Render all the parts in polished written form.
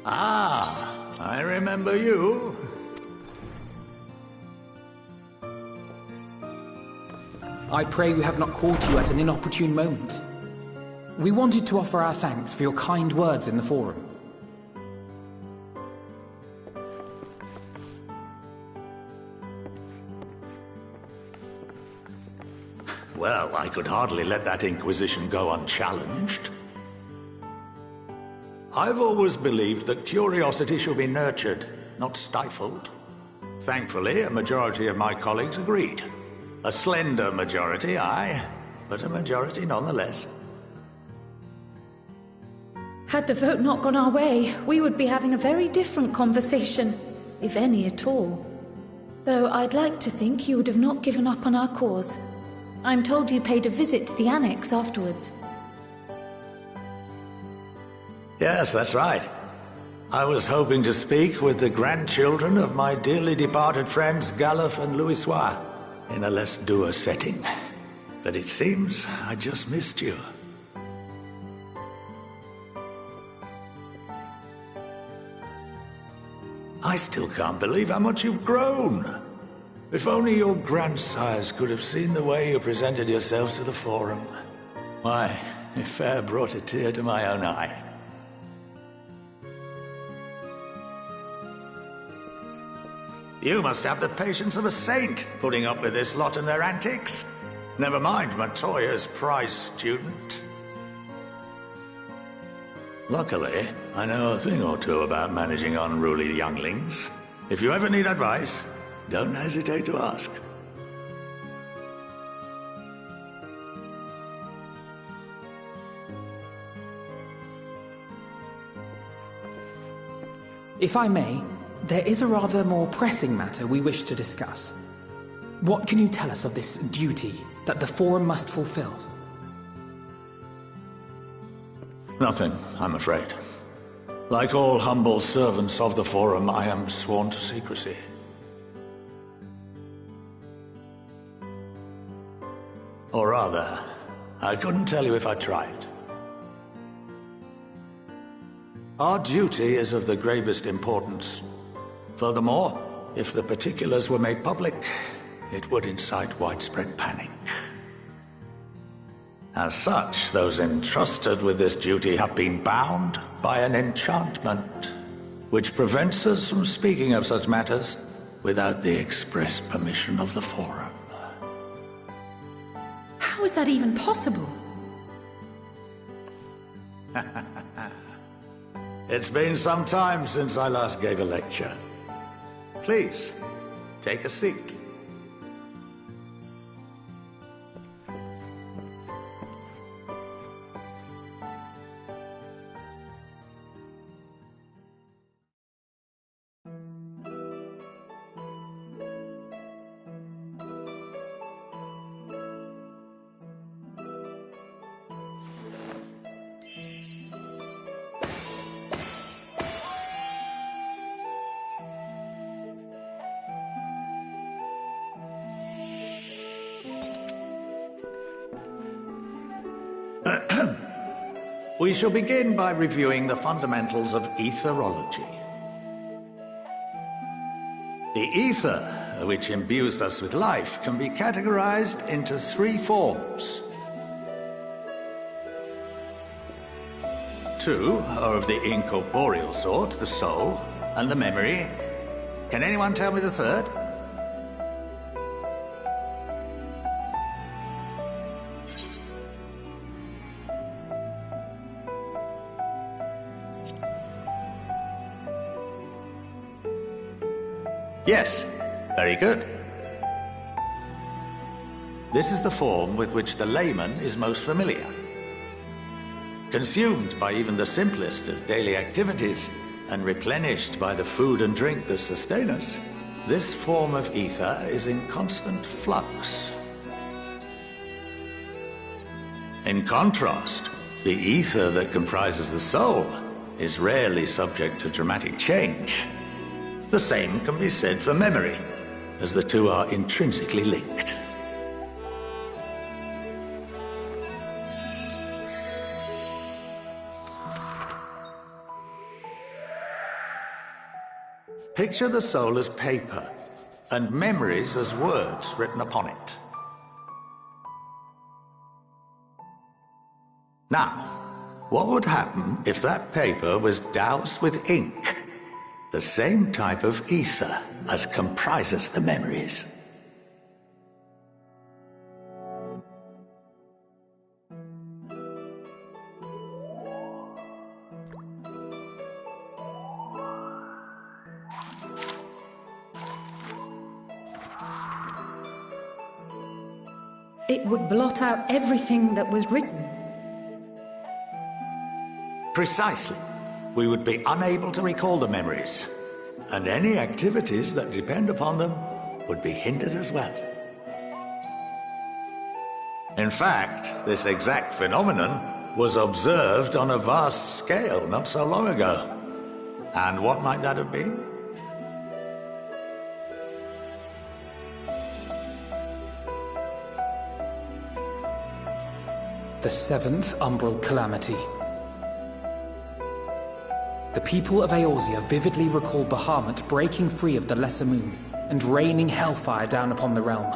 Ah, I remember you. I pray we have not caught you at an inopportune moment. We wanted to offer our thanks for your kind words in the forum. Well, I could hardly let that inquisition go unchallenged. I've always believed that curiosity should be nurtured, not stifled. Thankfully, a majority of my colleagues agreed. A slender majority, aye, but a majority nonetheless. Had the vote not gone our way, we would be having a very different conversation, if any at all. Though I'd like to think you would have not given up on our cause. I'm told you paid a visit to the annex afterwards. Yes, that's right. I was hoping to speak with the grandchildren of my dearly departed friends Galuf and Louisoix in a less dour setting. But it seems I just missed you. I still can't believe how much you've grown. If only your grandsires could have seen the way you presented yourselves to the Forum. Why, it fair brought a tear to my own eye. You must have the patience of a saint, putting up with this lot and their antics. Never mind Matoya's prize student. Luckily, I know a thing or two about managing unruly younglings. If you ever need advice, don't hesitate to ask. If I may, there is a rather more pressing matter we wish to discuss. What can you tell us of this duty that the Forum must fulfill? Nothing, I'm afraid. Like all humble servants of the Forum, I am sworn to secrecy. Or rather, I couldn't tell you if I tried. Our duty is of the gravest importance. Furthermore, if the particulars were made public, it would incite widespread panic. As such, those entrusted with this duty have been bound by an enchantment, which prevents us from speaking of such matters without the express permission of the Forum. How is that even possible? It's been some time since I last gave a lecture. Please, take a seat. We shall begin by reviewing the fundamentals of etherology. The ether, which imbues us with life, can be categorized into three forms. Two are of the incorporeal sort, the soul and the memory. Can anyone tell me the third? Yes, very good. This is the form with which the layman is most familiar. Consumed by even the simplest of daily activities and replenished by the food and drink that sustain us, this form of ether is in constant flux. In contrast, the ether that comprises the soul is rarely subject to dramatic change. The same can be said for memory, as the two are intrinsically linked. Picture the soul as paper, and memories as words written upon it. Now, what would happen if that paper was doused with ink? The same type of ether as comprises the memories. It would blot out everything that was written. Precisely. We would be unable to recall the memories, and any activities that depend upon them would be hindered as well. In fact, this exact phenomenon was observed on a vast scale not so long ago. And what might that have been? The seventh Umbral Calamity. The people of Eorzea vividly recall Bahamut breaking free of the Lesser Moon and raining hellfire down upon the realm.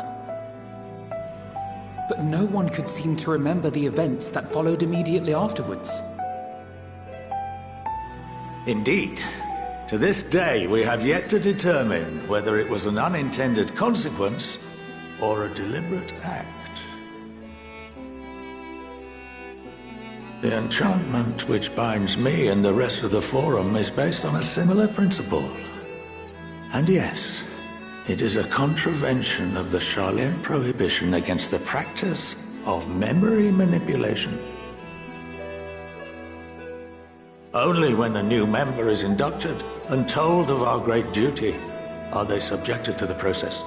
But no one could seem to remember the events that followed immediately afterwards. Indeed. To this day, we have yet to determine whether it was an unintended consequence or a deliberate act. The enchantment which binds me and the rest of the Forum is based on a similar principle. And yes, it is a contravention of the Sharlayan prohibition against the practice of memory manipulation. Only when a new member is inducted and told of our great duty are they subjected to the process.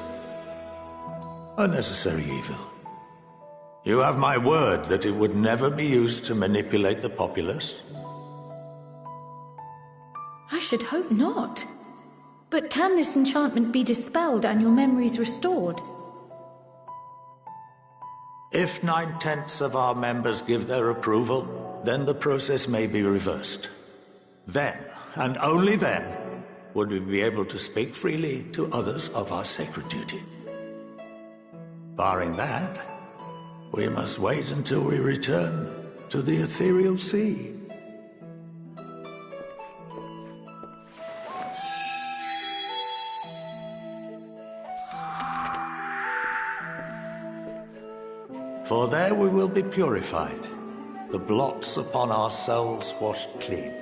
A necessary evil. You have my word that it would never be used to manipulate the populace? I should hope not. But can this enchantment be dispelled and your memories restored? If 9/10 of our members give their approval, then the process may be reversed. Then, and only then, would we be able to speak freely to others of our sacred duty. Barring that, we must wait until we return to the ethereal sea. For there we will be purified, the blots upon our souls washed clean.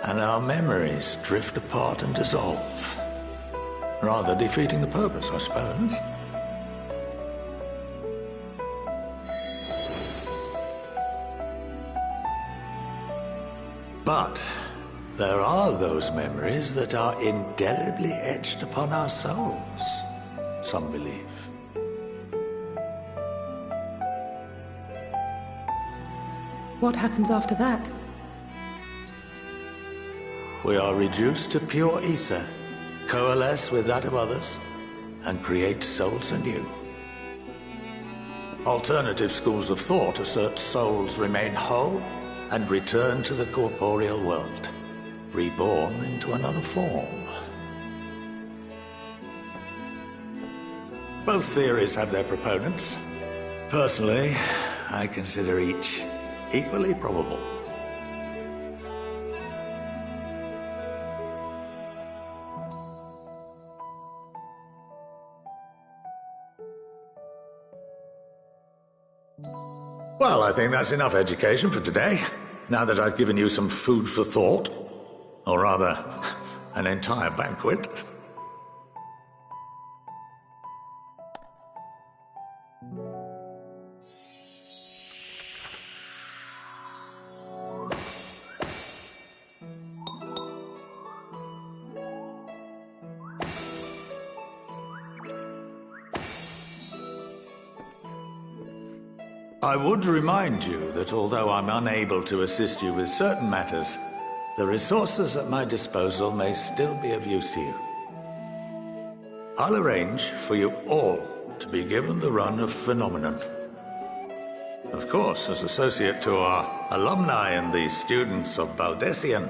And our memories drift apart and dissolve. Rather defeating the purpose, I suppose. But there are those memories that are indelibly etched upon our souls, some believe. What happens after that? We are reduced to pure ether, coalesce with that of others, and create souls anew. Alternative schools of thought assert souls remain whole and return to the corporeal world, reborn into another form. Both theories have their proponents. Personally, I consider each equally probable. Well, I think that's enough education for today, now that I've given you some food for thought. Or rather, an entire banquet. I would remind you that although I'm unable to assist you with certain matters, the resources at my disposal may still be of use to you. I'll arrange for you all to be given the run of Phenomenon. Of course, as associate to our alumni and the students of Baldessian,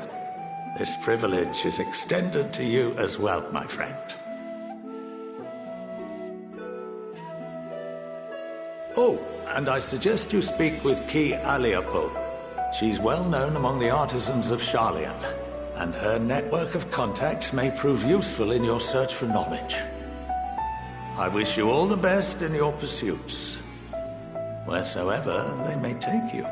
this privilege is extended to you as well, my friend. Oh, and I suggest you speak with Ki Aliapo. She's well known among the artisans of Sharlayan, and her network of contacts may prove useful in your search for knowledge. I wish you all the best in your pursuits, wheresoever they may take you.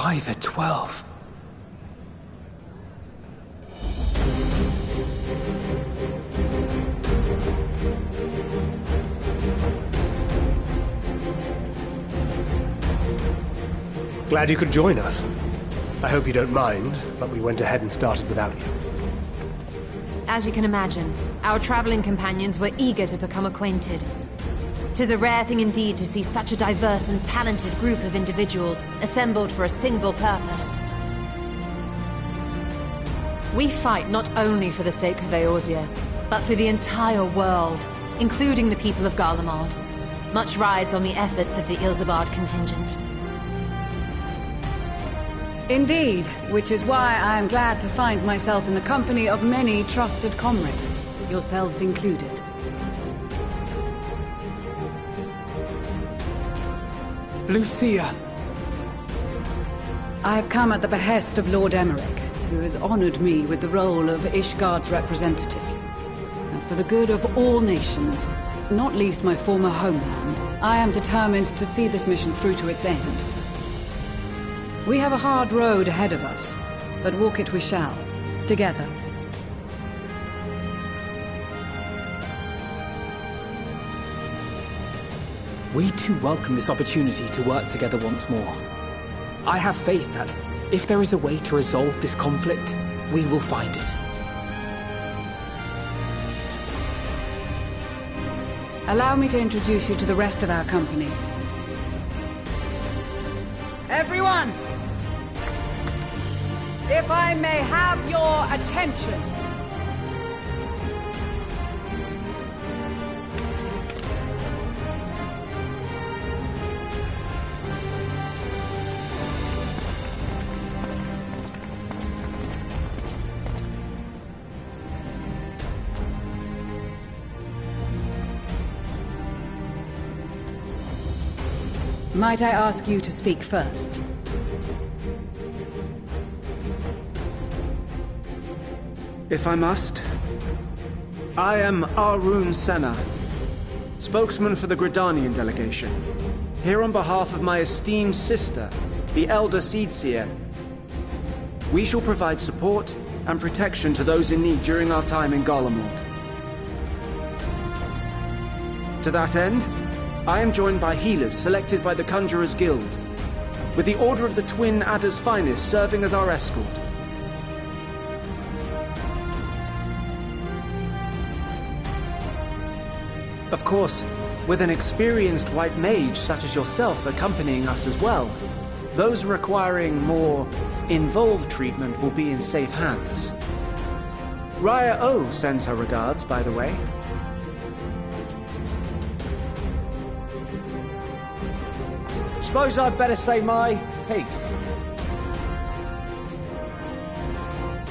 By the 12. Glad you could join us. I hope you don't mind, but we went ahead and started without you. As you can imagine, our traveling companions were eager to become acquainted. 'Tis a rare thing indeed to see such a diverse and talented group of individuals assembled for a single purpose. We fight not only for the sake of Eorzea, but for the entire world, including the people of Garlemald. Much rides on the efforts of the Ilsabard contingent. Indeed, which is why I am glad to find myself in the company of many trusted comrades, yourselves included. Lucia! I have come at the behest of Lord Emmerich, who has honored me with the role of Ishgard's representative. And for the good of all nations, not least my former homeland, I am determined to see this mission through to its end. We have a hard road ahead of us, but walk it we shall, together. We too welcome this opportunity to work together once more. I have faith that, if there is a way to resolve this conflict, we will find it. Allow me to introduce you to the rest of our company. Everyone! If I may have your attention. Might I ask you to speak first? If I must. I am Arun Senna, spokesman for the Gridanian delegation. Here on behalf of my esteemed sister, the Elder Seedseer. We shall provide support and protection to those in need during our time in Garlemald. To that end, I am joined by healers selected by the Conjurers Guild, with the Order of the Twin Adder's Finest serving as our escort. Of course, with an experienced white mage such as yourself accompanying us as well, those requiring more involved treatment will be in safe hands. Raya O sends her regards, by the way. Suppose I'd better say my piece.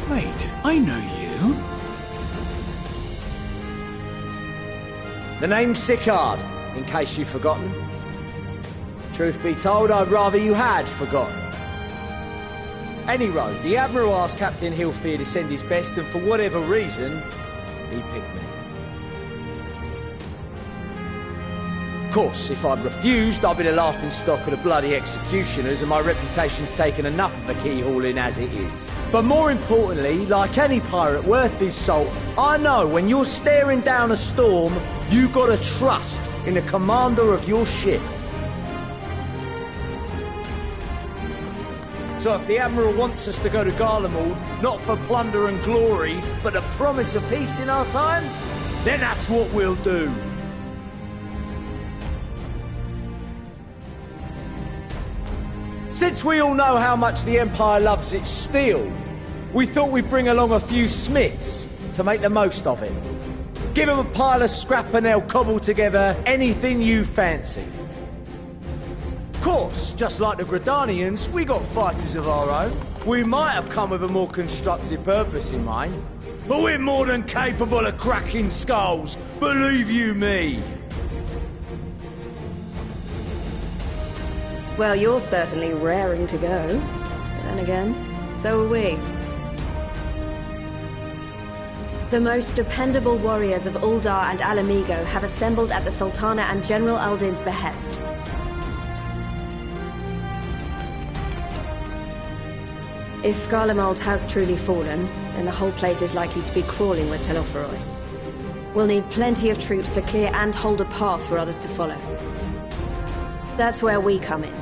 Wait, I know you. The name's Sicard, in case you've forgotten. Truth be told, I'd rather you had forgotten. Any road, the Admiral asked Captain Hillfear to send his best, and for whatever reason, he picked me. Of course, if I'd refused, I'd be the laughingstock of the bloody executioners, and my reputation's taken enough of a keyhauling as it is. But more importantly, like any pirate worth his salt, I know when you're staring down a storm, you gotta trust in the commander of your ship. So if the Admiral wants us to go to Garlemald, not for plunder and glory, but the promise of peace in our time, then that's what we'll do. Since we all know how much the Empire loves its steel, we thought we'd bring along a few smiths to make the most of it. Give them a pile of scrap and they'll cobble together anything you fancy. Of course, just like the Gridanians, we got fighters of our own. We might have come with a more constructive purpose in mind, but we're more than capable of cracking skulls, believe you me. Well, you're certainly raring to go. But then again, so are we. The most dependable warriors of Uldar and Alamigo have assembled at the Sultana and General Aldin's behest. If Garlemald has truly fallen, then the whole place is likely to be crawling with Telophoroi. We'll need plenty of troops to clear and hold a path for others to follow. That's where we come in.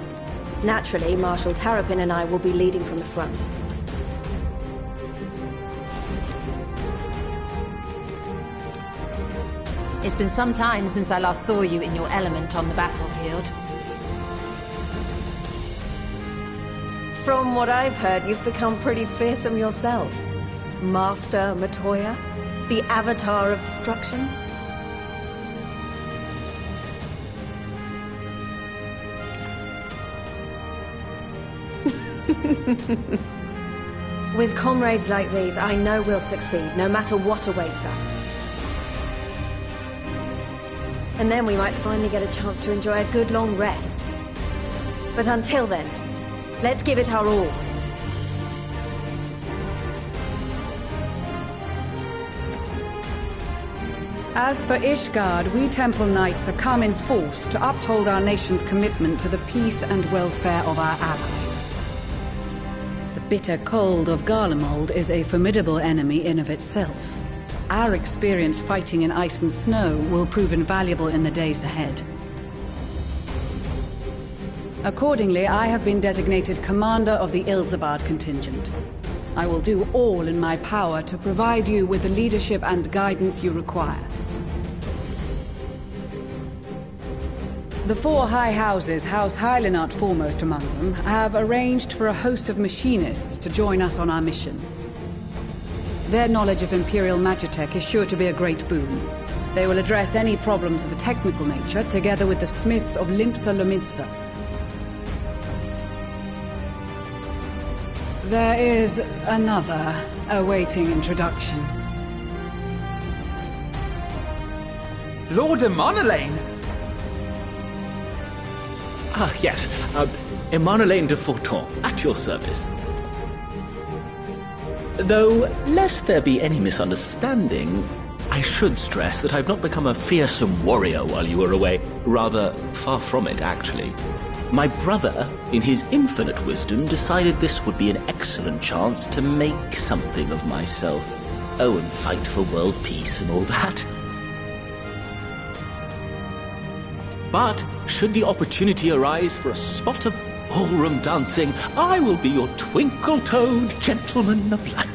Naturally, Marshal Terrapin and I will be leading from the front. It's been some time since I last saw you in your element on the battlefield. From what I've heard, you've become pretty fearsome yourself. Master Matoya? The Avatar of Destruction? With comrades like these, I know we'll succeed, no matter what awaits us. And then we might finally get a chance to enjoy a good long rest. But until then, let's give it our all. As for Ishgard, we Temple Knights have come in force to uphold our nation's commitment to the peace and welfare of our allies. The bitter cold of Garlemald is a formidable enemy in of itself. Our experience fighting in ice and snow will prove invaluable in the days ahead. Accordingly, I have been designated commander of the Ilzabard contingent. I will do all in my power to provide you with the leadership and guidance you require. The four high houses, House Hylinart foremost among them, have arranged for a host of machinists to join us on our mission. Their knowledge of Imperial Magitech is sure to be a great boon. They will address any problems of a technical nature, together with the smiths of Limpsa Lomitsa. There is another awaiting introduction. Lord Emanolain! Ah, yes. Emanolain de Forton, at your service. Though, lest there be any misunderstanding, I should stress that I've not become a fearsome warrior while you were away. Rather, far from it, actually. My brother, in his infinite wisdom, decided this would be an excellent chance to make something of myself. Oh, and fight for world peace and all that. But, should the opportunity arise for a spot of ballroom dancing, I will be your twinkle-toed gentleman of light.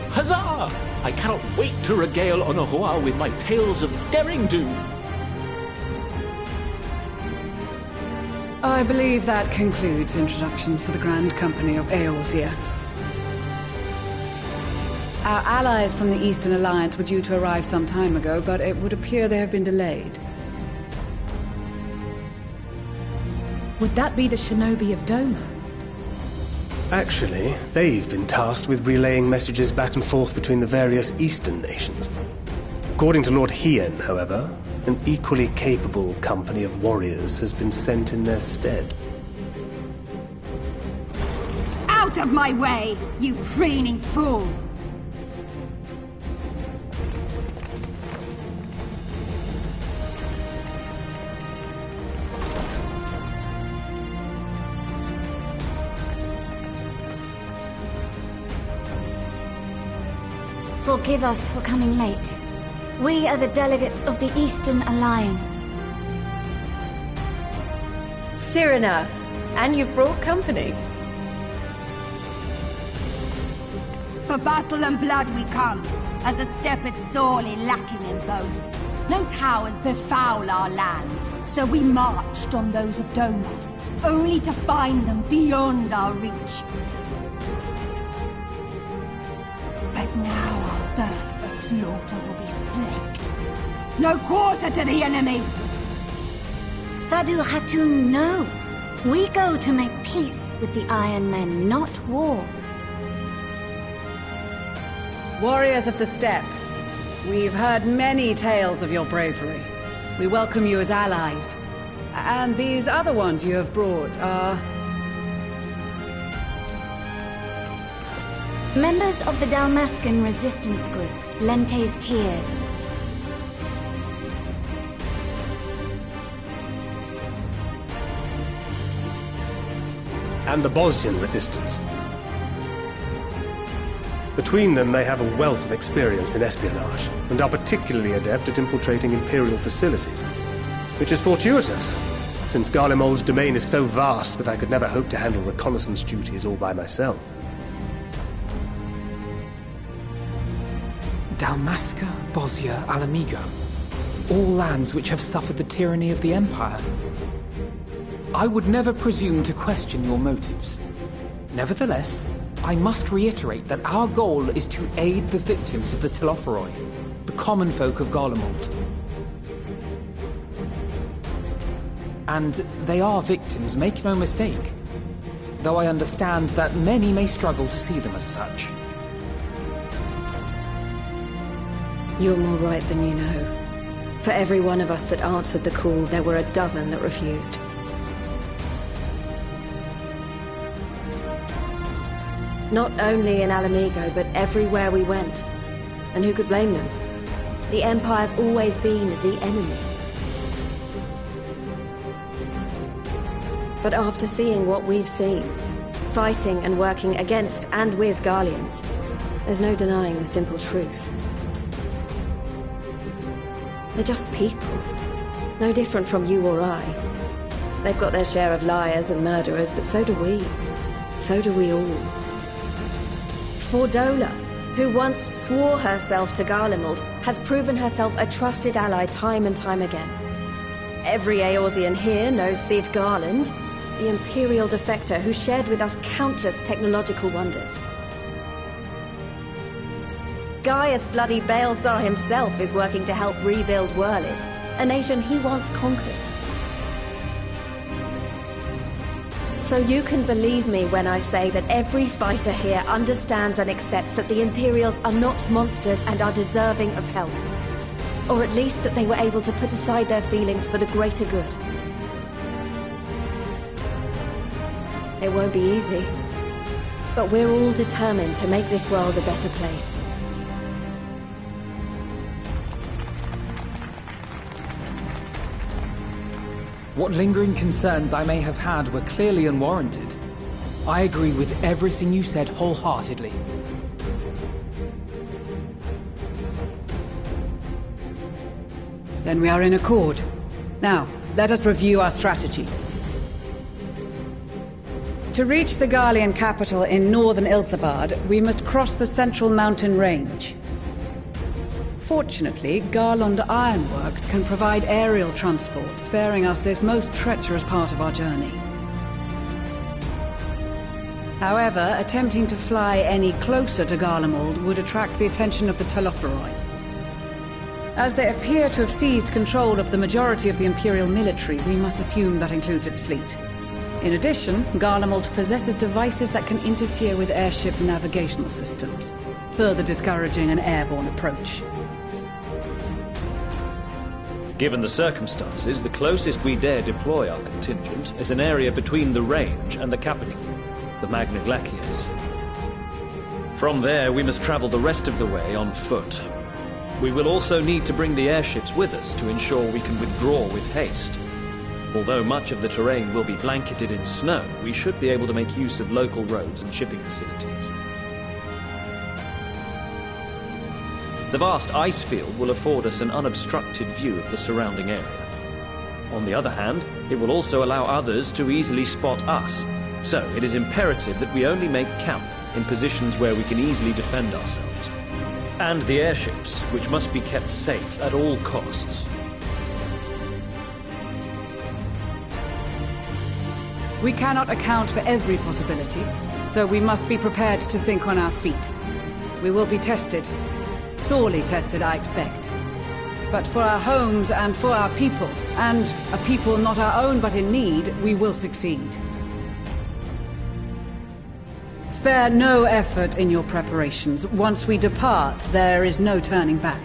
Huzzah! I cannot wait to regale Honohua with my tales of daring-do. I believe that concludes introductions for the Grand Company of Eorzea. Our allies from the Eastern Alliance were due to arrive some time ago, but it would appear they have been delayed. Would that be the shinobi of Doma? Actually, they've been tasked with relaying messages back and forth between the various Eastern nations. According to Lord Hien, however, an equally capable company of warriors has been sent in their stead. Out of my way, you preening fool! Forgive us for coming late. We are the delegates of the Eastern Alliance. Cyrena, and you've brought company. For battle and blood we come, as a step is sorely lacking in both. No towers befoul our lands, so we marched on those of Doma, only to find them beyond our reach. But now our thirst for slaughter will be slaked. No quarter to the enemy! Sadu Hatun, no. We go to make peace with the Iron Men, not war. Warriors of the Steppe, we've heard many tales of your bravery. We welcome you as allies. And these other ones you have brought are... Members of the Dalmascan resistance group, Lente's Tears. And the Bosnian resistance. Between them, they have a wealth of experience in espionage, and are particularly adept at infiltrating Imperial facilities. Which is fortuitous, since Garlemald's domain is so vast that I could never hope to handle reconnaissance duties all by myself. Dalmasca, Bosnia, Alamigo. All lands which have suffered the tyranny of the Empire. I would never presume to question your motives. Nevertheless, I must reiterate that our goal is to aid the victims of the Telophoroi, the common folk of Garlemald. And they are victims, make no mistake. Though I understand that many may struggle to see them as such. You're more right than you know. For every one of us that answered the call, there were a dozen that refused. Not only in Alamigo, but everywhere we went. And who could blame them? The Empire's always been the enemy. But after seeing what we've seen, fighting and working against and with Garleans, there's no denying the simple truth. They're just people. No different from you or I. They've got their share of liars and murderers, but so do we. So do we all. Fordola, who once swore herself to Garlemald, has proven herself a trusted ally time and time again. Every Eorzean here knows Cid Garland, the Imperial defector who shared with us countless technological wonders. Gaius bloody Baelsar himself is working to help rebuild Wurlid, a nation he once conquered. So you can believe me when I say that every fighter here understands and accepts that the Imperials are not monsters and are deserving of help. Or at least that they were able to put aside their feelings for the greater good. It won't be easy, but we're all determined to make this world a better place. What lingering concerns I may have had were clearly unwarranted. I agree with everything you said wholeheartedly. Then we are in accord. Now, let us review our strategy. To reach the Garlean capital in northern Ilsabard, we must cross the central mountain range. Fortunately, Garlond Ironworks can provide aerial transport, sparing us this most treacherous part of our journey. However, attempting to fly any closer to Garlemald would attract the attention of the Telophoroi. As they appear to have seized control of the majority of the Imperial military, we must assume that includes its fleet. In addition, Garlemald possesses devices that can interfere with airship navigational systems, further discouraging an airborne approach. Given the circumstances, the closest we dare deploy our contingent is an area between the range and the capital, the Magna Glaciers. From there, we must travel the rest of the way on foot. We will also need to bring the airships with us to ensure we can withdraw with haste. Although much of the terrain will be blanketed in snow, we should be able to make use of local roads and shipping facilities. The vast ice field will afford us an unobstructed view of the surrounding area. On the other hand, it will also allow others to easily spot us, so it is imperative that we only make camp in positions where we can easily defend ourselves. And the airships, which must be kept safe at all costs. We cannot account for every possibility, so we must be prepared to think on our feet. We will be tested. Sorely tested, I expect. But for our homes and for our people, and a people not our own but in need, we will succeed. Spare no effort in your preparations. Once we depart, there is no turning back.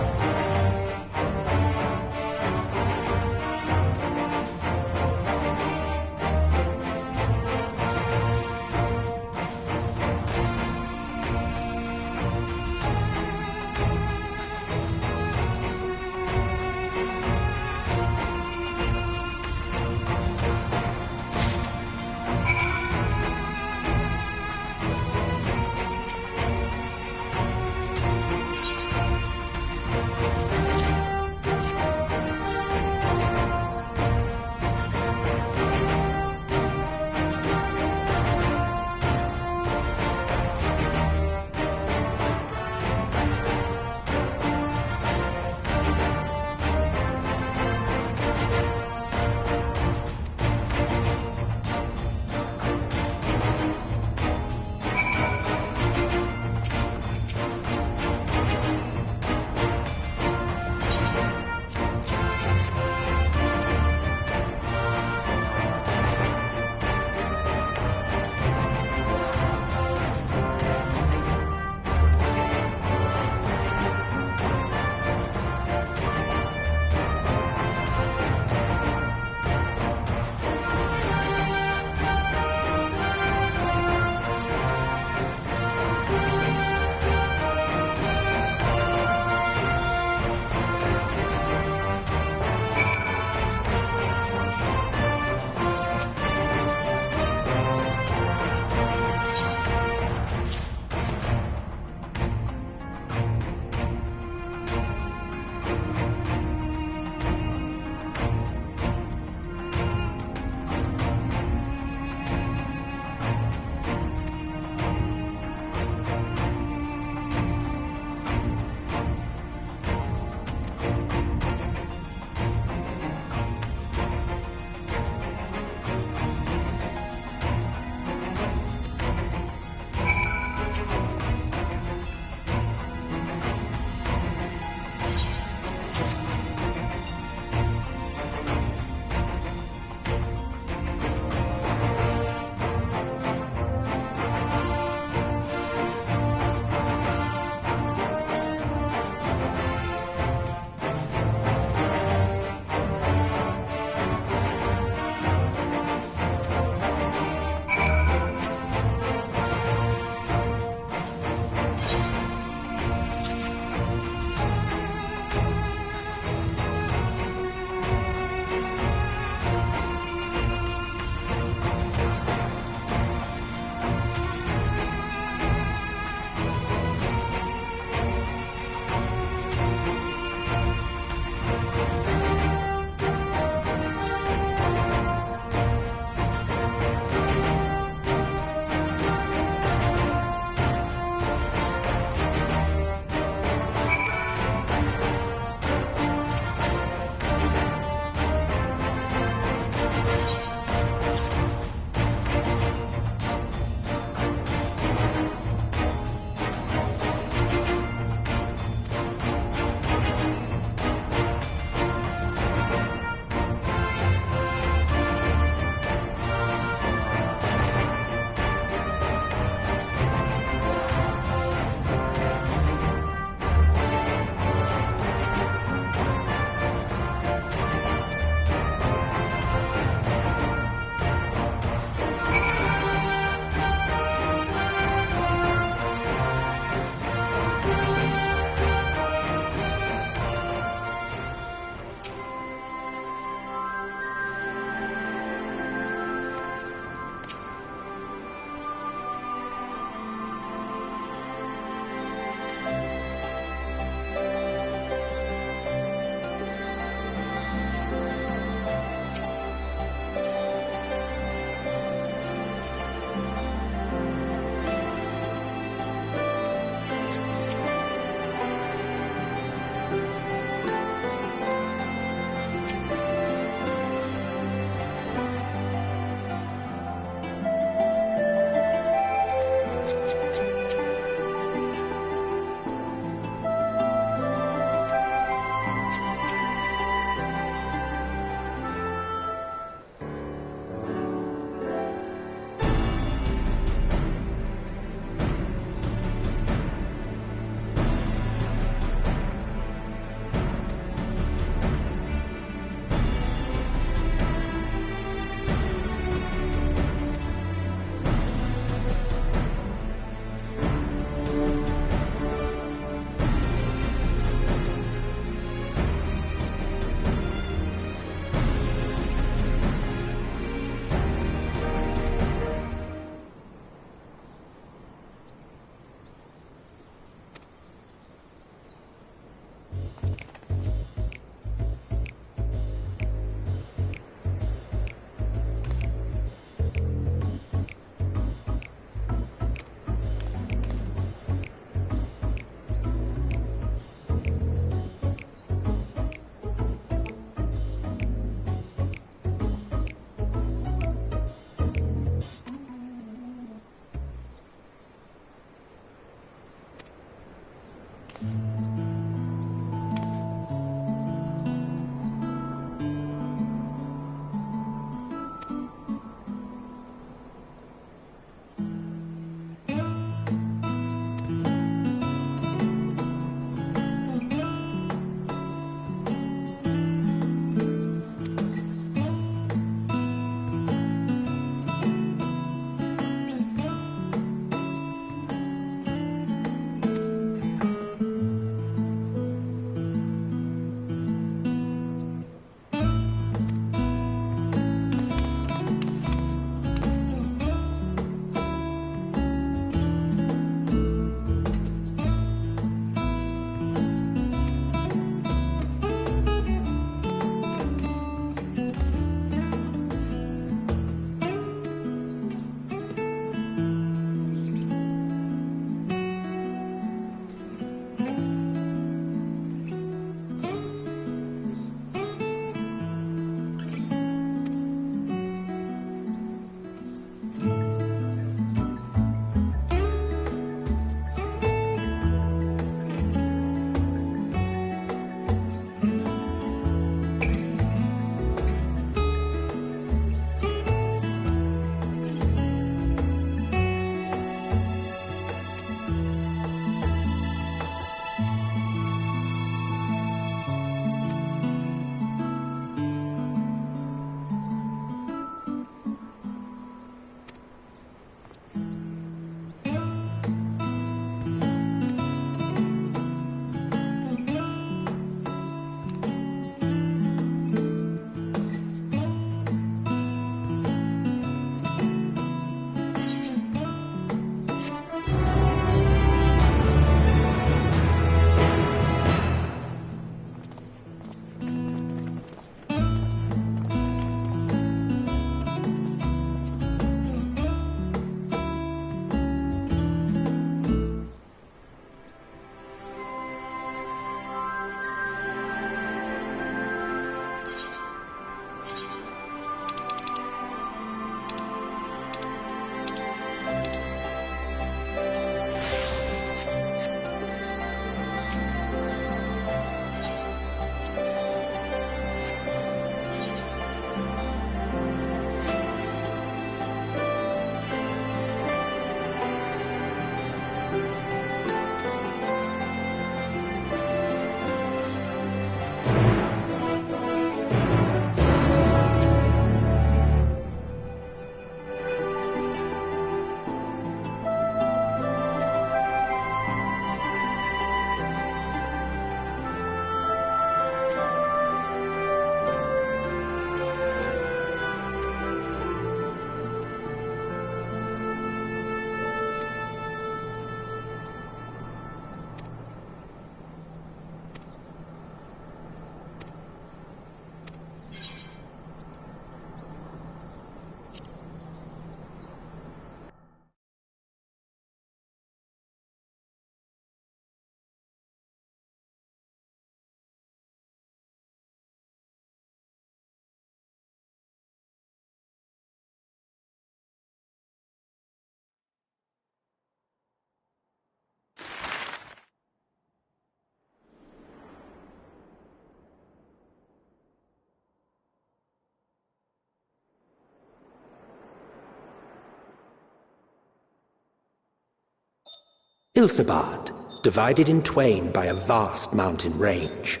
Ilsabard, divided in twain by a vast mountain range.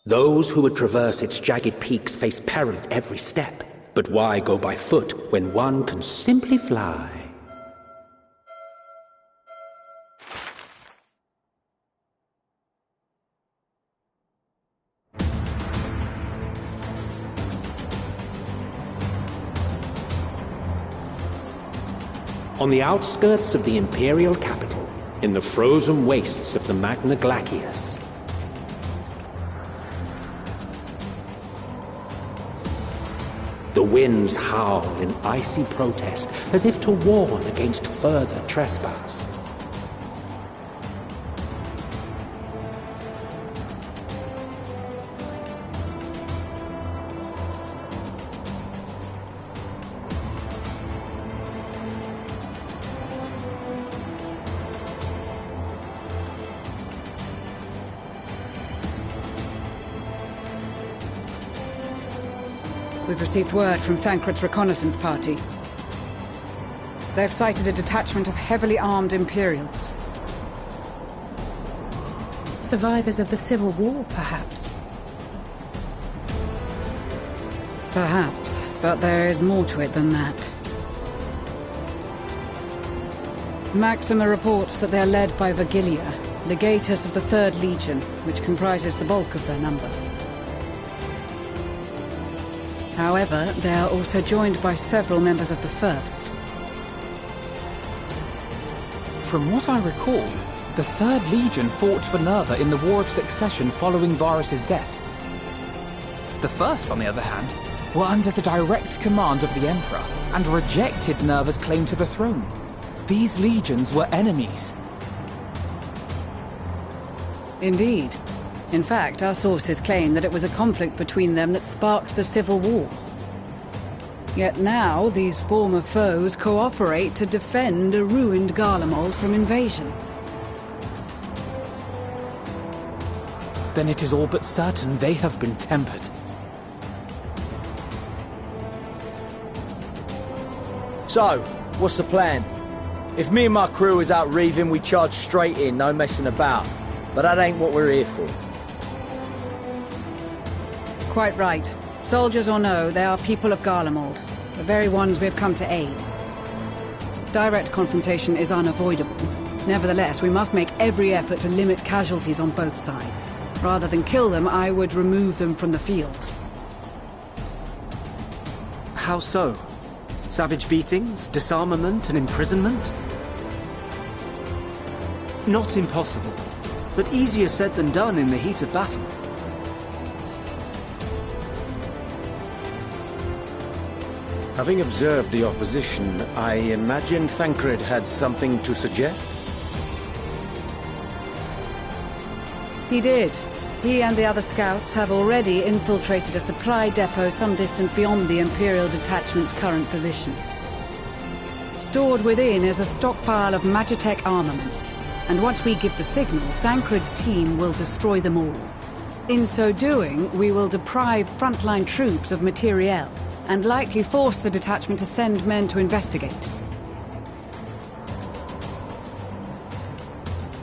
Those who would traverse its jagged peaks face peril at every step. But why go by foot when one can simply fly? On the outskirts of the Imperial capital, in the frozen wastes of the Magna Glacius, the winds howl in icy protest, as if to warn against further trespass. We've received word from Thancred's reconnaissance party. They've sighted a detachment of heavily armed Imperials. Survivors of the Civil War, perhaps? Perhaps, but there is more to it than that. Maxima reports that they are led by Vergilia, legatus of the 3rd Legion, which comprises the bulk of their number. However, they are also joined by several members of the 1st. From what I recall, the 3rd Legion fought for Nerva in the War of Succession following Varus's death. The 1st, on the other hand, were under the direct command of the Emperor and rejected Nerva's claim to the throne. These legions were enemies. Indeed. In fact, our sources claim that it was a conflict between them that sparked the Civil War. Yet now, these former foes cooperate to defend a ruined Garlemald from invasion. Then it is all but certain they have been tempered. So, what's the plan? If me and my crew is out reaving, we charge straight in, no messing about. But that ain't what we're here for. Quite right. Soldiers or no, they are people of Garlemald, the very ones we have come to aid. Direct confrontation is unavoidable. Nevertheless, we must make every effort to limit casualties on both sides. Rather than kill them, I would remove them from the field. How so? Savage beatings, disarmament, and imprisonment? Not impossible, but easier said than done in the heat of battle. Having observed the opposition, I imagine Thancred had something to suggest? He did. He and the other scouts have already infiltrated a supply depot some distance beyond the Imperial detachment's current position. Stored within is a stockpile of Magitech armaments, and once we give the signal, Thancred's team will destroy them all. In so doing, we will deprive frontline troops of materiel, and likely force the detachment to send men to investigate.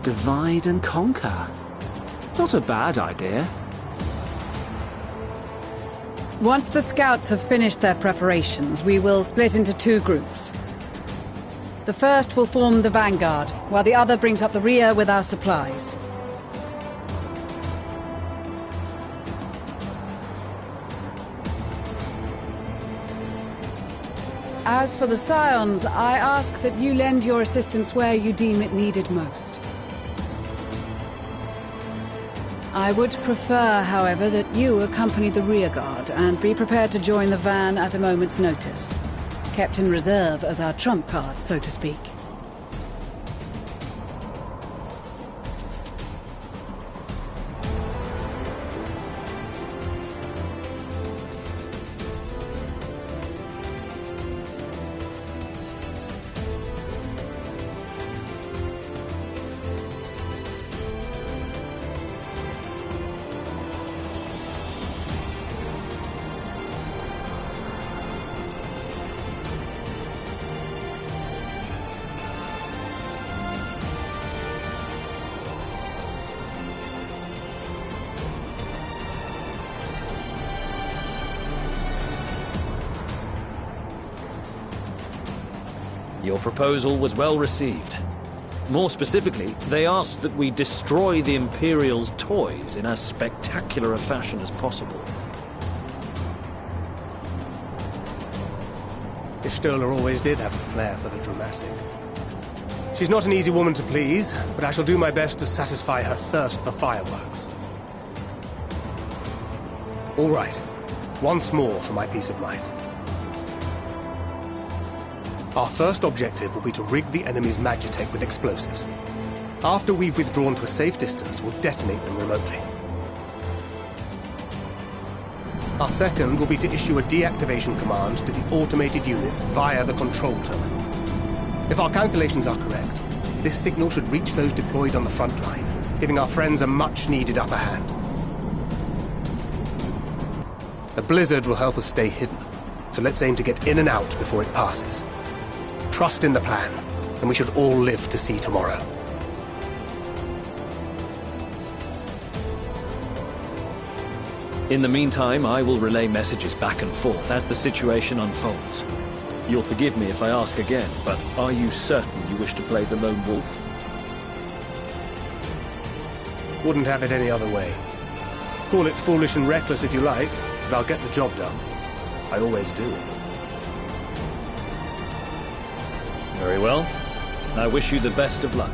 Divide and conquer. Not a bad idea. Once the scouts have finished their preparations, we will split into 2 groups. The first will form the vanguard, while the other brings up the rear with our supplies. As for the Scions, I ask that you lend your assistance where you deem it needed most. I would prefer, however, that you accompany the rearguard and be prepared to join the van at a moment's notice. Kept in reserve as our trump card, so to speak. Your proposal was well received. More specifically, they asked that we destroy the Imperial's toys in as spectacular a fashion as possible. Y'shtola always did have a flair for the dramatic. She's not an easy woman to please, but I shall do my best to satisfy her thirst for fireworks. All right. Once more for my peace of mind. Our first objective will be to rig the enemy's Magitech with explosives. After we've withdrawn to a safe distance, we'll detonate them remotely. Our second will be to issue a deactivation command to the automated units via the control terminal. If our calculations are correct, this signal should reach those deployed on the front line, giving our friends a much-needed upper hand. The blizzard will help us stay hidden, so let's aim to get in and out before it passes. Trust in the plan, and we should all live to see tomorrow. In the meantime, I will relay messages back and forth as the situation unfolds. You'll forgive me if I ask again, but are you certain you wish to play the lone wolf? Wouldn't have it any other way. Call it foolish and reckless if you like, but I'll get the job done. I always do. Very well. I wish you the best of luck.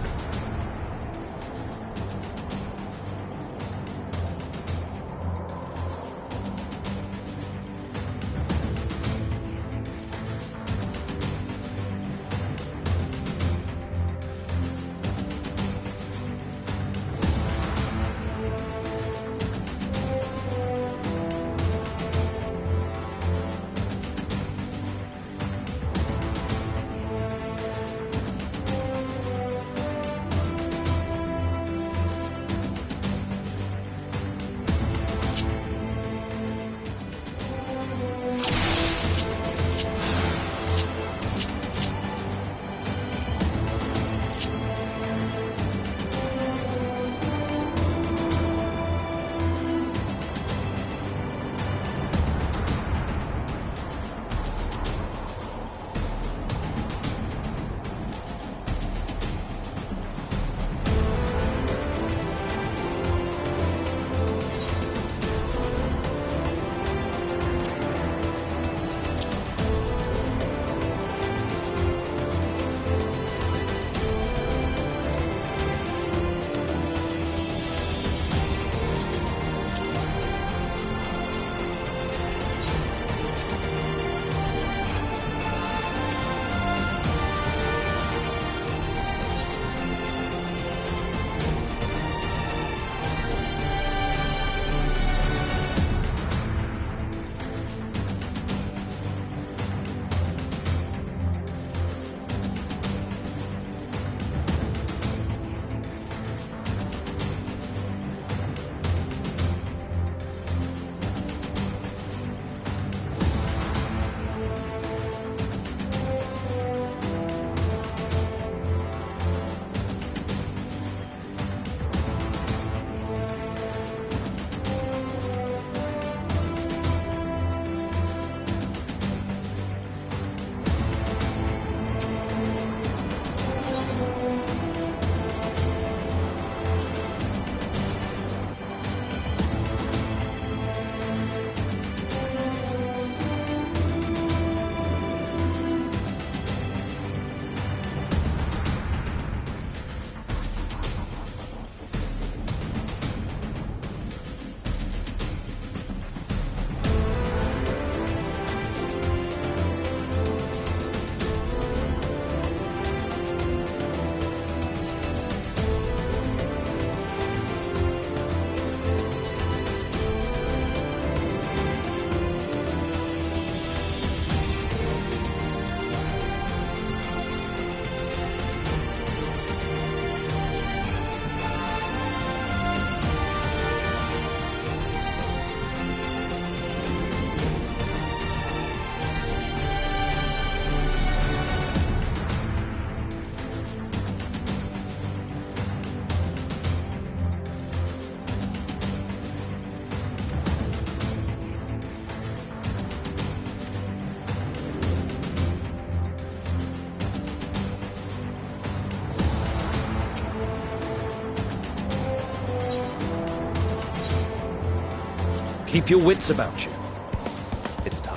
Keep your wits about you. It's time.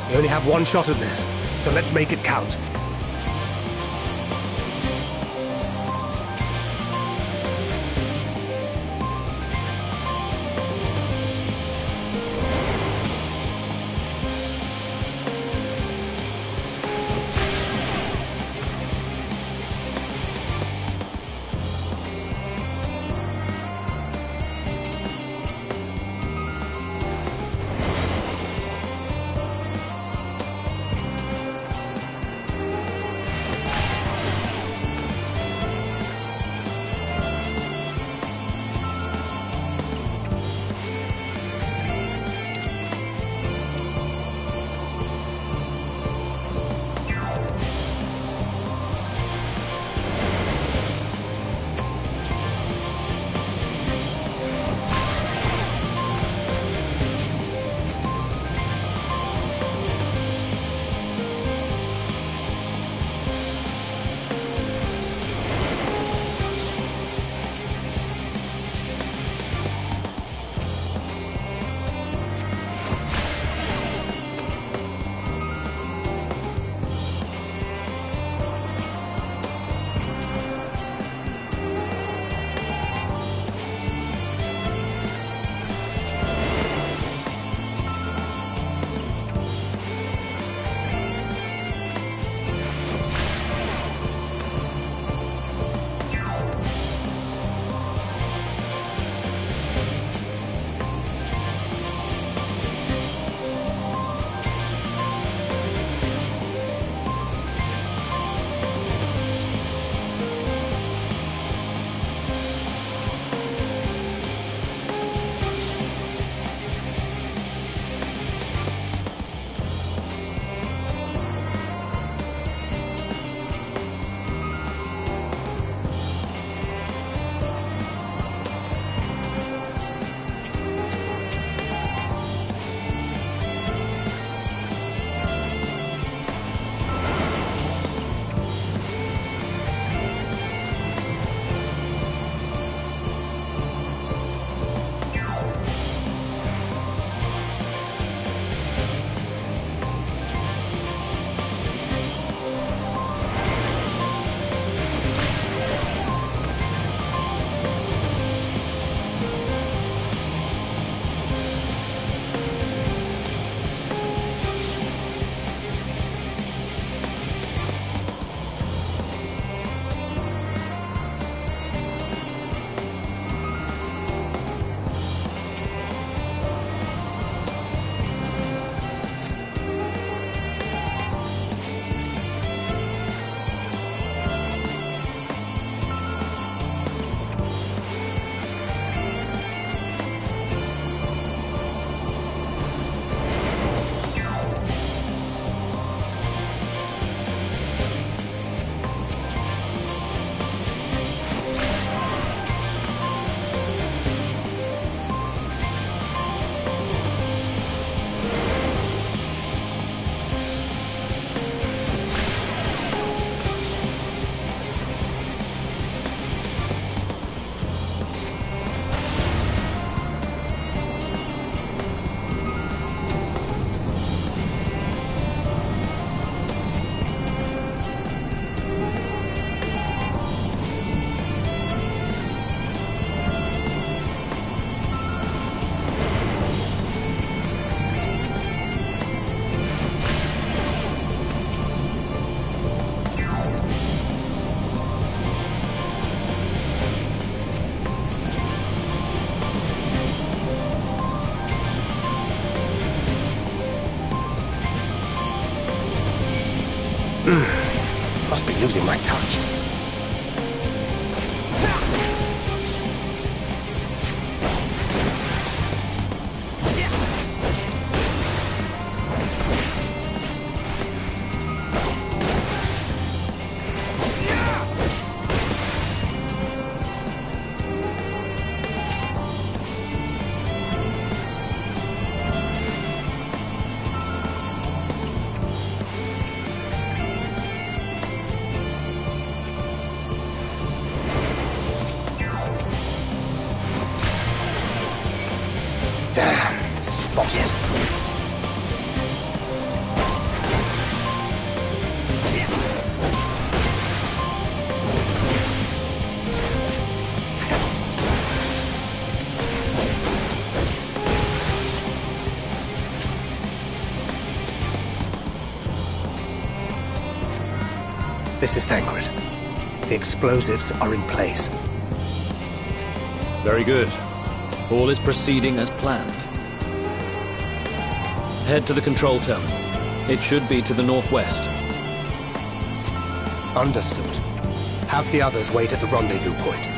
We only have one shot at this, so let's make it count. Must be losing my touch. This is Thancred. The explosives are in place. Very good. All is proceeding as planned. Head to the control terminal. It should be to the northwest. Understood. Have the others wait at the rendezvous point.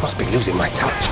Must be losing my touch.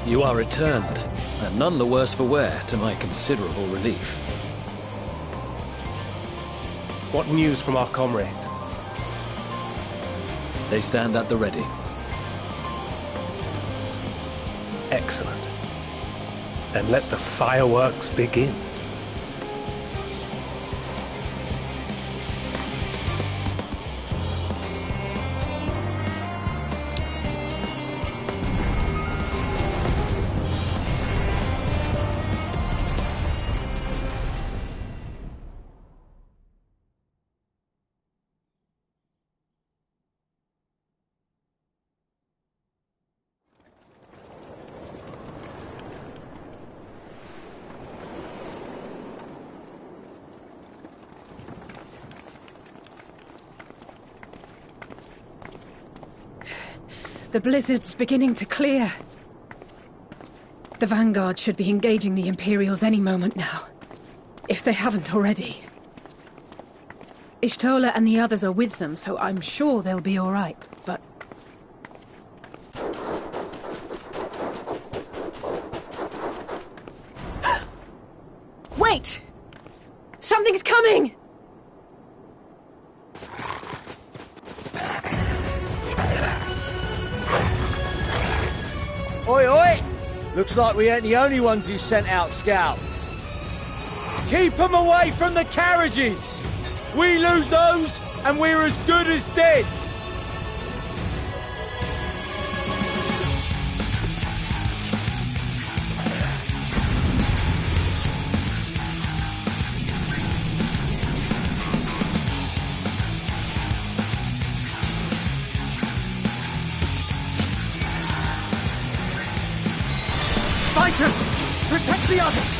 You are returned, and none the worse for wear, to my considerable relief. What news from our comrades? They stand at the ready. Excellent. Then let the fireworks begin. The blizzard's beginning to clear. The Vanguard should be engaging the Imperials any moment now, if they haven't already. Ishtola and the others are with them, so I'm sure they'll be all right, but... Wait! Something's coming! Looks like we ain't the only ones who sent out scouts. Keep them away from the carriages! We lose those, and we're as good as dead! Fighters! Protect the others!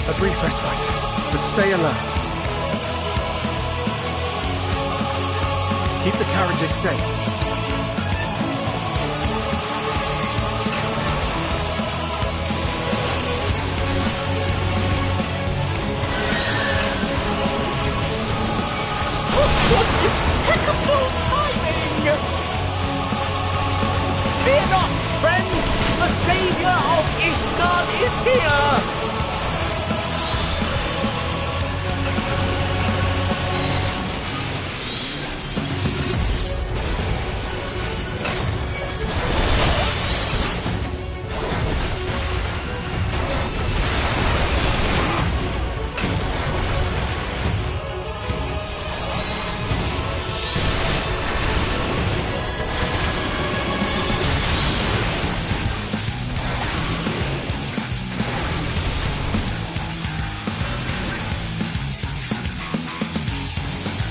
A brief respite, but stay alert. Keep the carriages safe. Impeccable timing! Fear not, friends! The savior of Ishgard is here!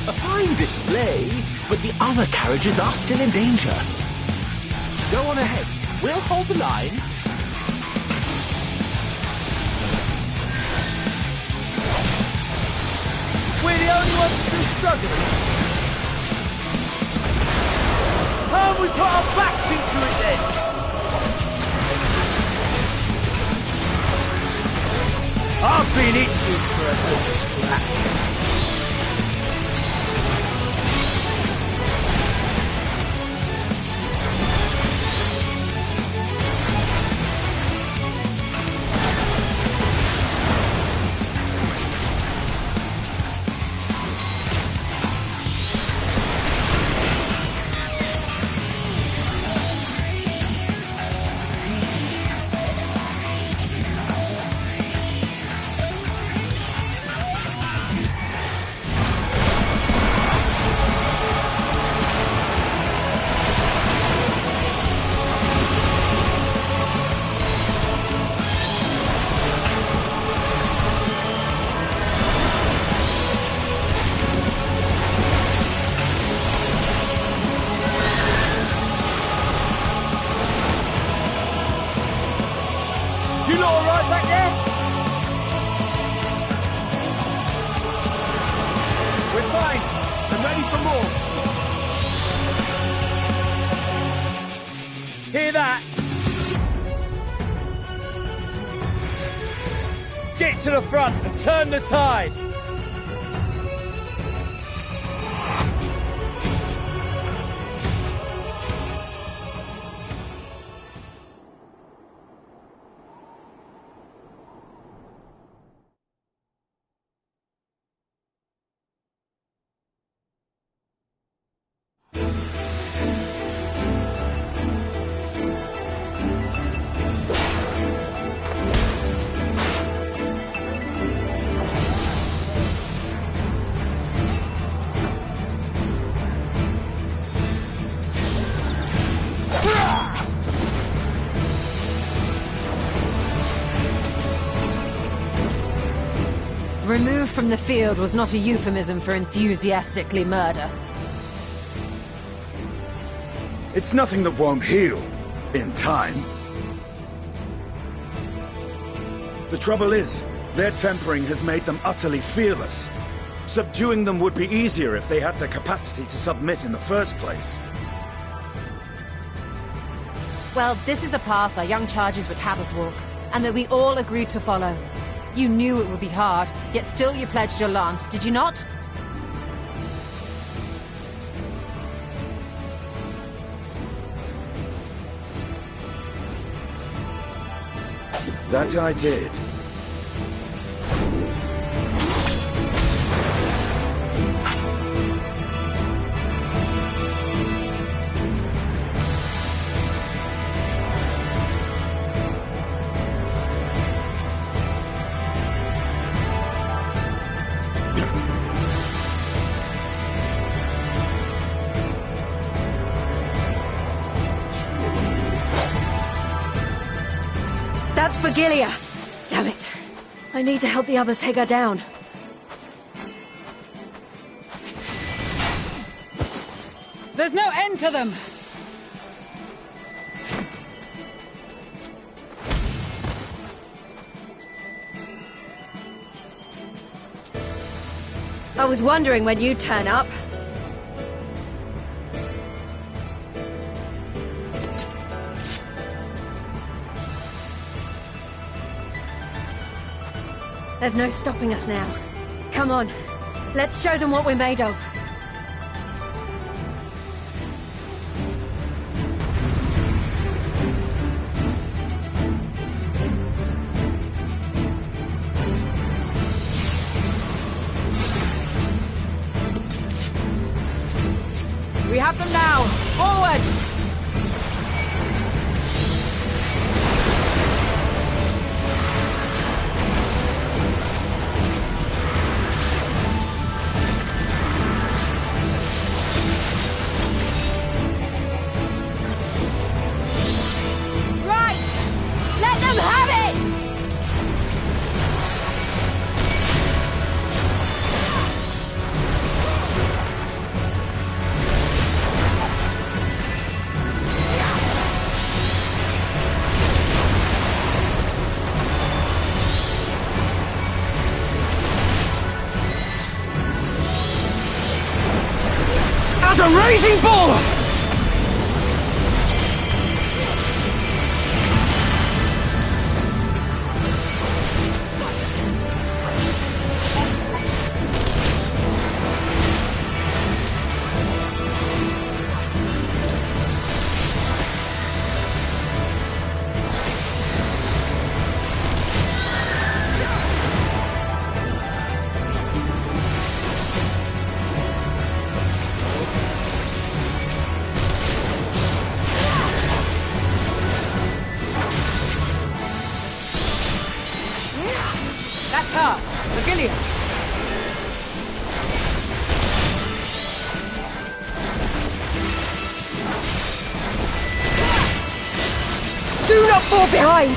A fine display, but the other carriages are still in danger. Go on ahead. We'll hold the line. We're the only ones still struggling. Time we put our backs into it then. I've been itching for a good scrap. You lot all right back there? We're fine. I'm ready for more. Hear that? Get to the front and turn the tide. Removed from the field was not a euphemism for enthusiastically murder. It's nothing that won't heal. In time. The trouble is, their tempering has made them utterly fearless. Subduing them would be easier if they had the capacity to submit in the first place. Well, this is the path our young charges would have us walk, and that we all agreed to follow. You knew it would be hard, yet still you pledged your lance, did you not? That I did. That's for Gilia! Damn it. I need to help the others take her down. There's no end to them! I was wondering when you'd turn up. There's no stopping us now. Come on, let's show them what we're made of. We have them now! Forward! A raging bull! That's her! Virgilia! Do not fall behind!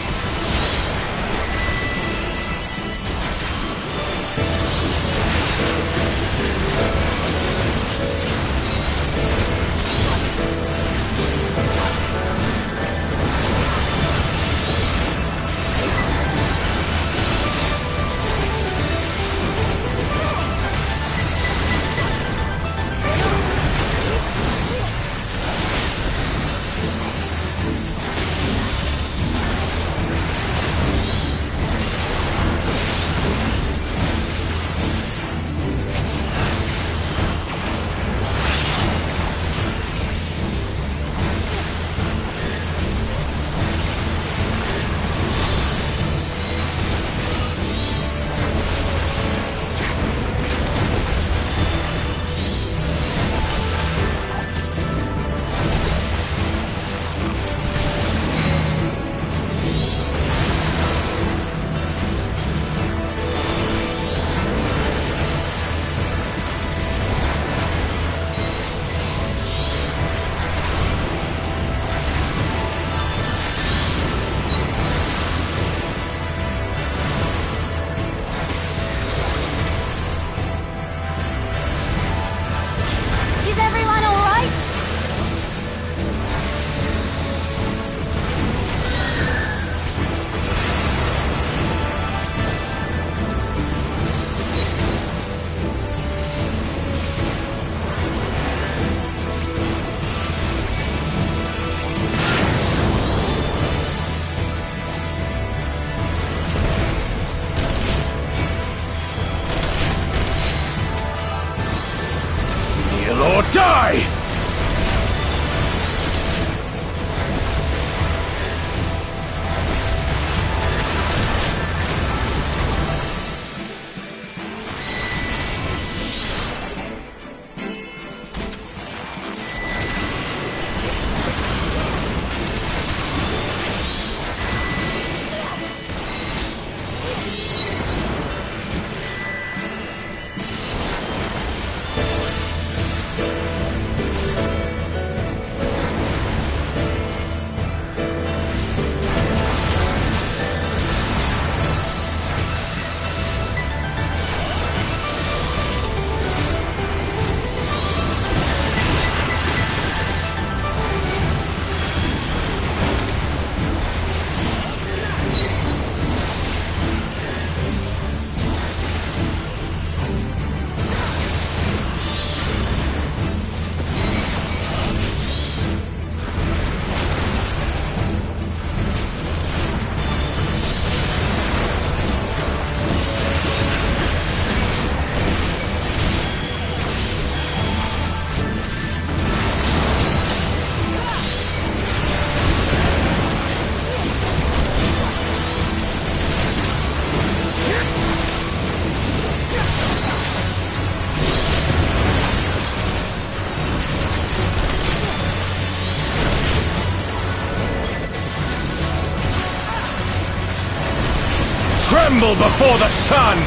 tremble before the sun!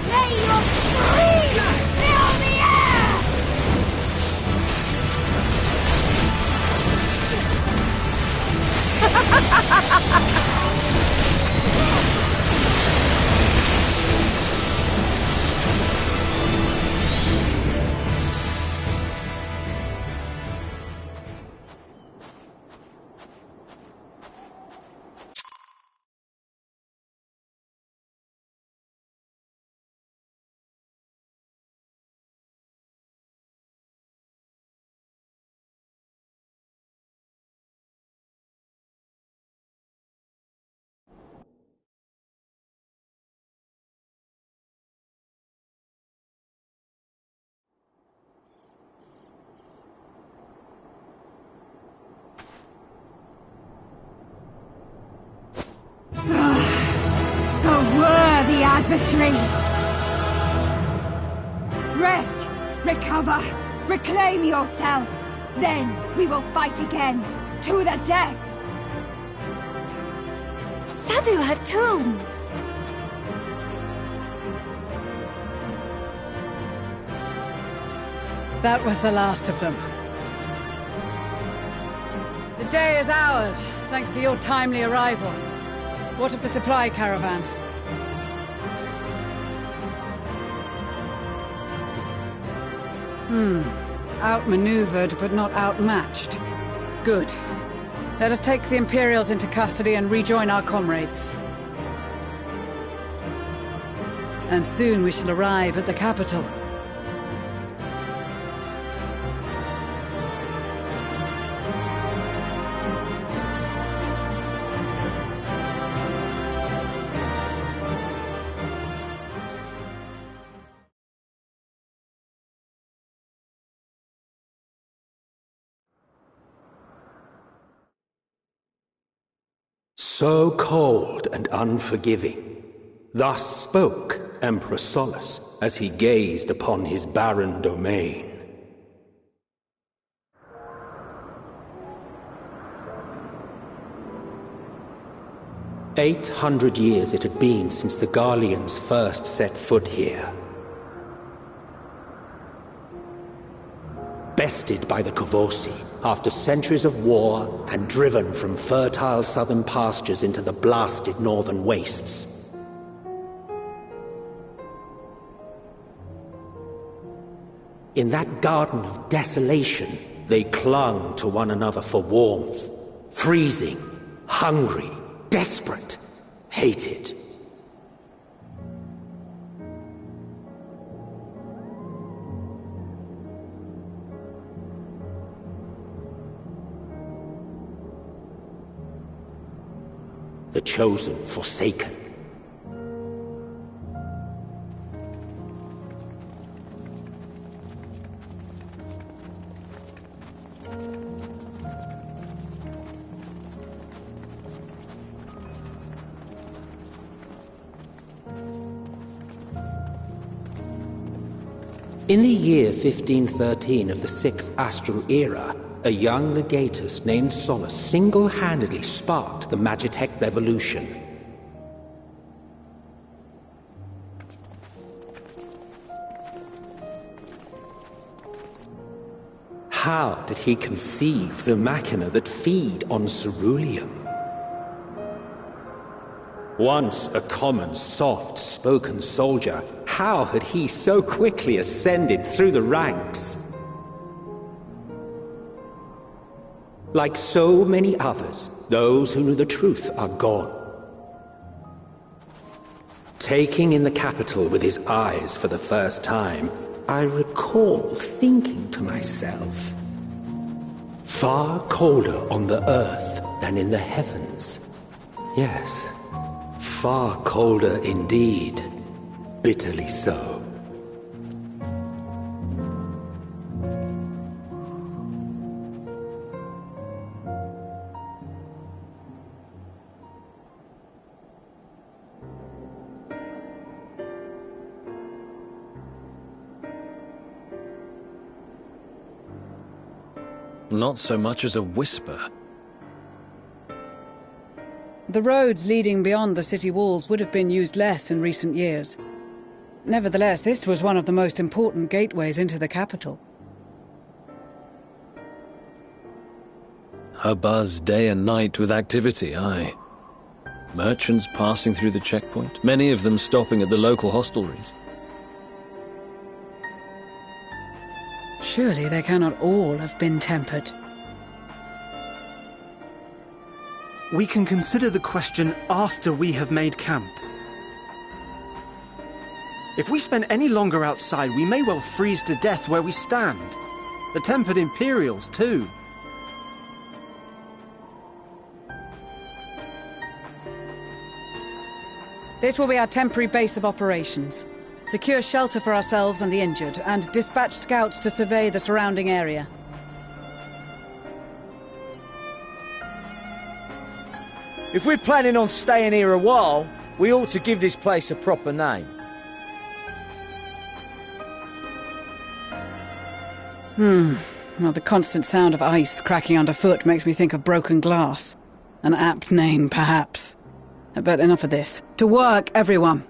May your scream fill the air! A worthy adversary! Rest! Recover! Reclaim yourself! Then we will fight again! To the death! Sadu Hatun! That was the last of them. The day is ours, thanks to your timely arrival. What of the supply caravan? Outmaneuvered, but not outmatched. Good. Let us take the Imperials into custody and rejoin our comrades. And soon we shall arrive at the capital. So cold and unforgiving. Thus spoke Emperor Crystallis as he gazed upon his barren domain. "800 years it had been since the Garleans first set foot here. Bested by the Kavosi after centuries of war and driven from fertile southern pastures into the blasted northern wastes. In that garden of desolation, they clung to one another for warmth, freezing, hungry, desperate, hated. The chosen forsaken. In the year 1513 of the 6th Astral Era, a young legatus named Solace single-handedly sparked the Magitech Revolution. How did he conceive the machina that feed on ceruleum? Once a common, soft-spoken soldier, how had he so quickly ascended through the ranks? Like so many others, those who knew the truth are gone. Taking in the capital with his eyes for the first time, I recall thinking to myself, far colder on the earth than in the heavens. Yes, far colder indeed, bitterly so. Not so much as a whisper. The roads leading beyond the city walls would have been used less in recent years. Nevertheless, this was one of the most important gateways into the capital. A buzz day and night with activity, aye. Merchants passing through the checkpoint, many of them stopping at the local hostelries. Surely they cannot all have been tempered. We can consider the question after we have made camp. If we spend any longer outside, we may well freeze to death where we stand. The tempered Imperials, too. This will be our temporary base of operations. Secure shelter for ourselves and the injured, and dispatch scouts to survey the surrounding area. If we're planning on staying here a while, we ought to give this place a proper name. Well, the constant sound of ice cracking underfoot makes me think of broken glass. An apt name, perhaps. But enough of this. To work, everyone!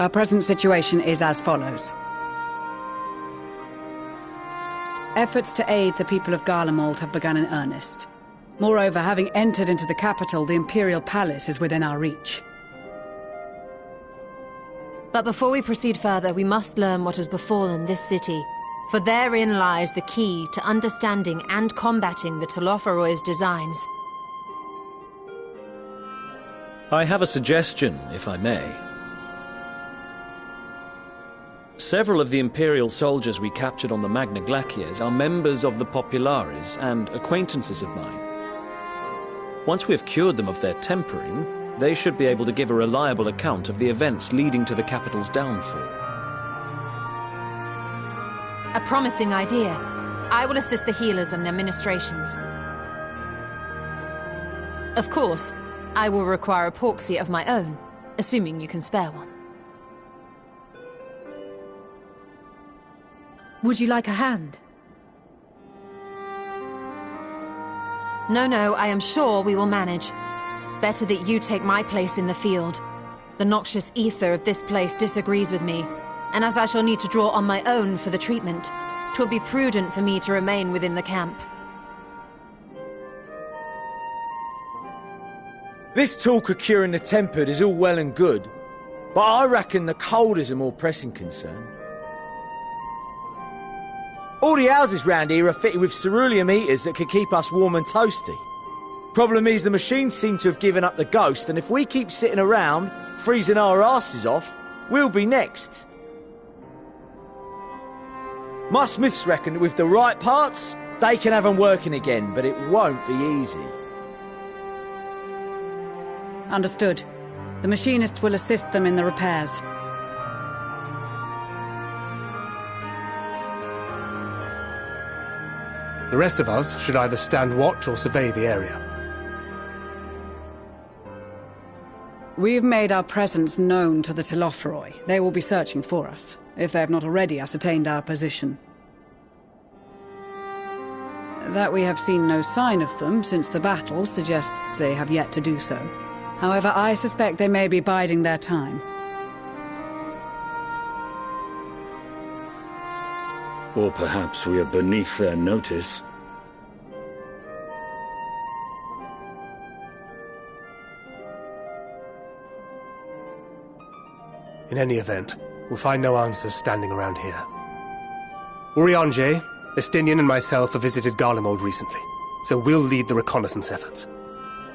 Our present situation is as follows. Efforts to aid the people of Garlemald have begun in earnest. Moreover, having entered into the capital, the Imperial Palace is within our reach. But before we proceed further, we must learn what has befallen this city, for therein lies the key to understanding and combating the Telophoroy's designs. I have a suggestion, if I may. Several of the Imperial soldiers we captured on the Magna Glaciers are members of the Populares and acquaintances of mine. Once we have cured them of their tempering, they should be able to give a reliable account of the events leading to the capital's downfall. A promising idea. I will assist the healers in their ministrations. Of course, I will require a porksy of my own, assuming you can spare one. Would you like a hand? No, I am sure we will manage. Better that you take my place in the field. The noxious ether of this place disagrees with me, and as I shall need to draw on my own for the treatment, 'twill be prudent for me to remain within the camp. This talk of curing the tempered is all well and good, but I reckon the cold is a more pressing concern. All the houses round here are fitted with cerulean heaters that could keep us warm and toasty. Problem is, the machines seem to have given up the ghost, and if we keep sitting around, freezing our asses off, we'll be next. My smiths reckon that with the right parts, they can have them working again, but it won't be easy. Understood. The machinists will assist them in the repairs. The rest of us should either stand watch or survey the area. We've made our presence known to the Telophoroi. They will be searching for us, if they have not already ascertained our position. That we have seen no sign of them since the battle suggests they have yet to do so. However, I suspect they may be biding their time. Or perhaps we are beneath their notice. In any event, we'll find no answers standing around here. Urianger, Estinian and myself have visited Garlemald recently, so we'll lead the reconnaissance efforts.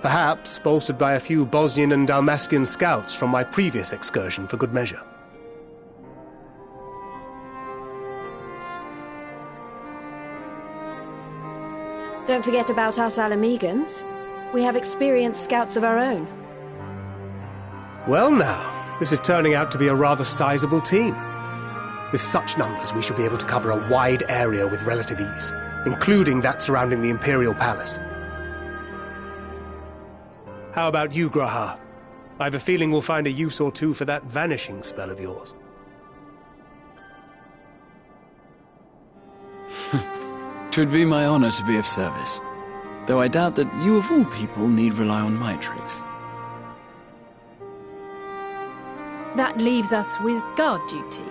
Perhaps bolstered by a few Bosnian and Dalmatian scouts from my previous excursion for good measure. Don't forget about us Alamegans. We have experienced scouts of our own. Well now, this is turning out to be a rather sizable team. With such numbers, we should be able to cover a wide area with relative ease, including that surrounding the Imperial Palace. How about you, Graha? I have a feeling we'll find a use or two for that vanishing spell of yours. 'Twould be my honor to be of service, though I doubt that you of all people need rely on my tricks. That leaves us with guard duty.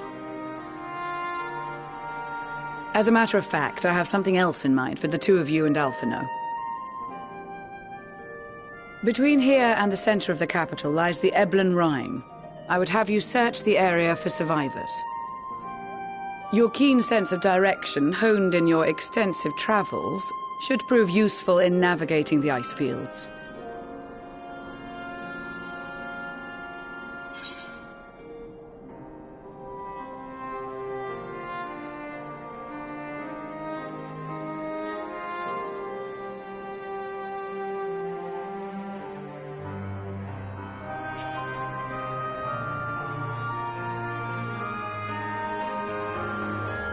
As a matter of fact, I have something else in mind for the two of you and Alphino. Between here and the center of the capital lies the Eblan Rhine. I would have you search the area for survivors. Your keen sense of direction, honed in your extensive travels, should prove useful in navigating the ice fields.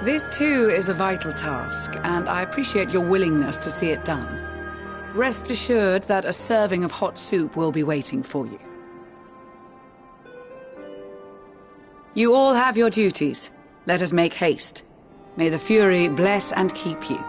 This too is a vital task, and I appreciate your willingness to see it done. Rest assured that a serving of hot soup will be waiting for you. You all have your duties. Let us make haste. May the Fury bless and keep you.